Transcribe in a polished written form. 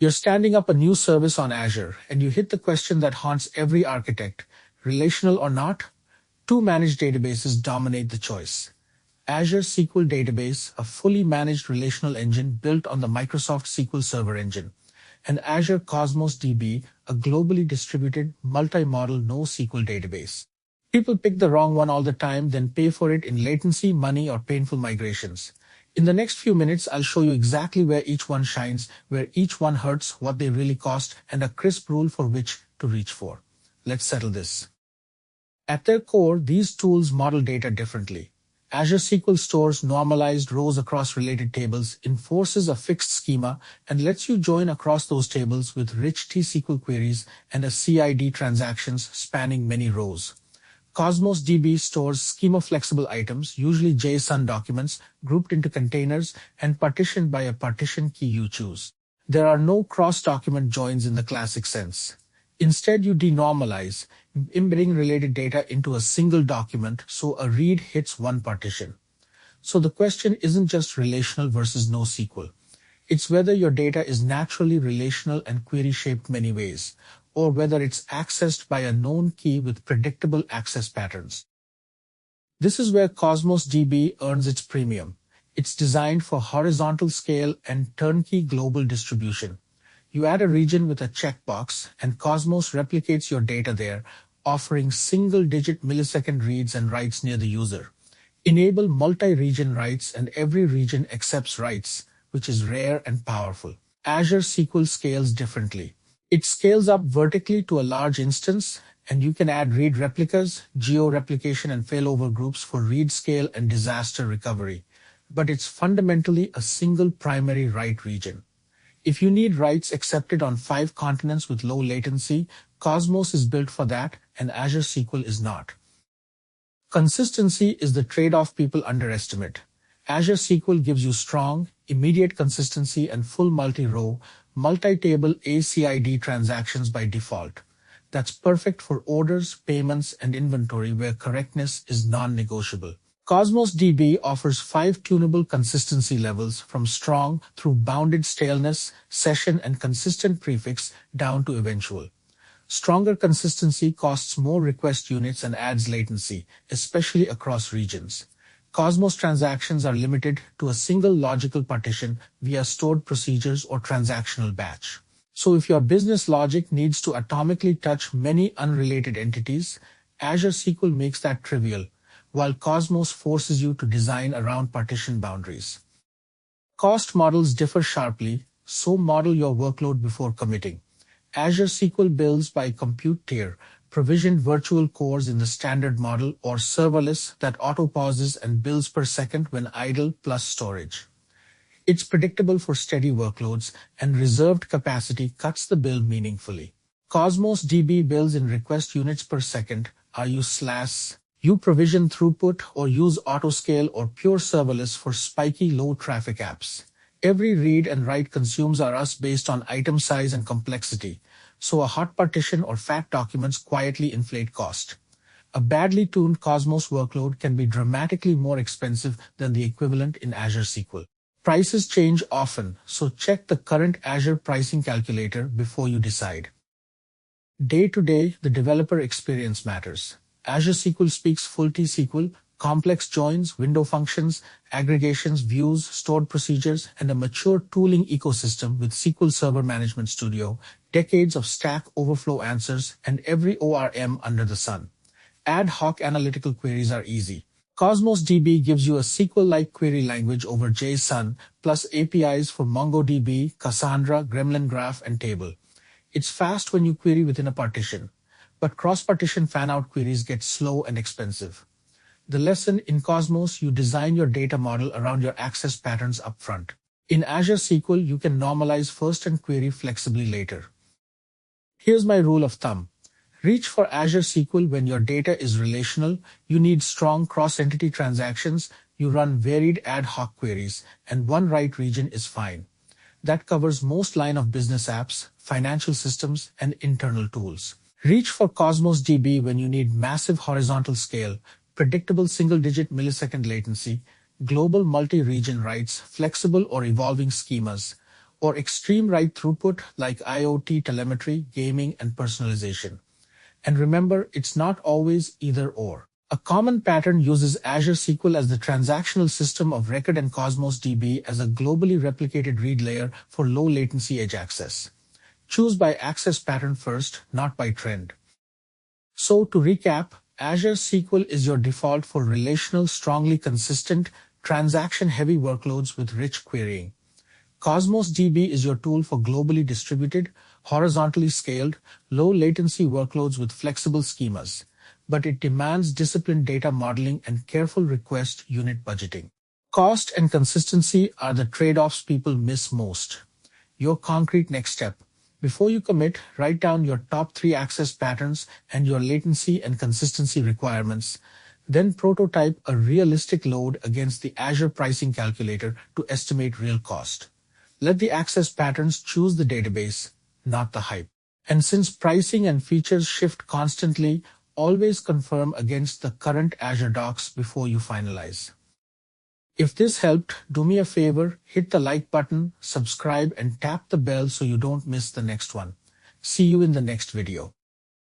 You're standing up a new service on Azure, and you hit the question that haunts every architect: relational or not? Two managed databases dominate the choice. Azure SQL Database, a fully managed relational engine built on the Microsoft SQL Server engine, and Azure Cosmos DB, a globally distributed, multi-model NoSQL database. People pick the wrong one all the time, then pay for it in latency, money, or painful migrations. In the next few minutes, I'll show you exactly where each one shines, where each one hurts, what they really cost, and a crisp rule for which to reach for. Let's settle this. At their core, these tools model data differently. Azure SQL stores normalized rows across related tables, enforces a fixed schema, and lets you join across those tables with rich T-SQL queries and a CID transactions spanning many rows. Cosmos DB stores schema-flexible items, usually JSON documents, grouped into containers and partitioned by a partition key you choose. There are no cross-document joins in the classic sense. Instead, you denormalize, embedding related data into a single document so a read hits one partition. So the question isn't just relational versus NoSQL. It's whether your data is naturally relational and query-shaped many ways, or whether it's accessed by a known key with predictable access patterns. This is where Cosmos DB earns its premium. It's designed for horizontal scale and turnkey global distribution. You add a region with a checkbox, and Cosmos replicates your data there, offering single-digit millisecond reads and writes near the user. Enable multi-region writes, and every region accepts writes, which is rare and powerful. Azure SQL scales differently. It scales up vertically to a large instance, and you can add read replicas, geo-replication, and failover groups for read scale and disaster recovery. But it's fundamentally a single primary write region. If you need writes accepted on 5 continents with low latency, Cosmos is built for that, and Azure SQL is not. Consistency is the trade-off people underestimate. Azure SQL gives you strong, immediate consistency and full multi-row, multi-table ACID transactions by default. That's perfect for orders, payments, and inventory where correctness is non-negotiable. Cosmos DB offers 5 tunable consistency levels from strong through bounded staleness, session, and consistent prefix down to eventual. Stronger consistency costs more request units and adds latency, especially across regions. Cosmos transactions are limited to a single logical partition via stored procedures or transactional batch. So if your business logic needs to atomically touch many unrelated entities, Azure SQL makes that trivial, while Cosmos forces you to design around partition boundaries. Cost models differ sharply, so model your workload before committing. Azure SQL bills by compute tier, provisioned virtual cores in the standard model, or serverless that auto-pauses and bills per second when idle plus storage. It's predictable for steady workloads, and reserved capacity cuts the bill meaningfully. Cosmos DB bills in request units per second. You provision throughput or use autoscale or pure serverless for spiky low-traffic apps. Every read and write consumes RS based on item size and complexity, so a hot partition or fat documents quietly inflate cost. A badly tuned Cosmos workload can be dramatically more expensive than the equivalent in Azure SQL. Prices change often, so check the current Azure pricing calculator before you decide. Day to day, the developer experience matters. Azure SQL speaks full T-SQL, complex joins, window functions, aggregations, views, stored procedures, and a mature tooling ecosystem with SQL Server Management Studio, decades of Stack Overflow answers, and every ORM under the sun. Ad hoc analytical queries are easy. Cosmos DB gives you a SQL-like query language over JSON, plus APIs for MongoDB, Cassandra, Gremlin Graph, and Table. It's fast when you query within a partition, but cross-partition fan-out queries get slow and expensive. The lesson: in Cosmos, you design your data model around your access patterns upfront. In Azure SQL, you can normalize first and query flexibly later. Here's my rule of thumb. Reach for Azure SQL when your data is relational, you need strong cross-entity transactions, you run varied ad hoc queries, and one write region is fine. That covers most line of business apps, financial systems, and internal tools. Reach for Cosmos DB when you need massive horizontal scale, predictable single-digit millisecond latency, global multi-region writes, flexible or evolving schemas, or extreme write throughput like IoT, telemetry, gaming, and personalization. And remember, it's not always either or. A common pattern uses Azure SQL as the transactional system of record and Cosmos DB as a globally replicated read layer for low latency edge access. Choose by access pattern first, not by trend. So to recap, Azure SQL is your default for relational, strongly consistent, transaction-heavy workloads with rich querying. Cosmos DB is your tool for globally distributed, horizontally scaled, low latency workloads with flexible schemas, but it demands disciplined data modeling and careful request unit budgeting. Cost and consistency are the trade-offs people miss most. Your concrete next step. Before you commit, write down your top 3 access patterns and your latency and consistency requirements. Then prototype a realistic load against the Azure pricing calculator to estimate real cost. Let the access patterns choose the database, not the hype. And since pricing and features shift constantly, always confirm against the current Azure docs before you finalize. If this helped, do me a favor, hit the like button, subscribe, and tap the bell so you don't miss the next one. See you in the next video.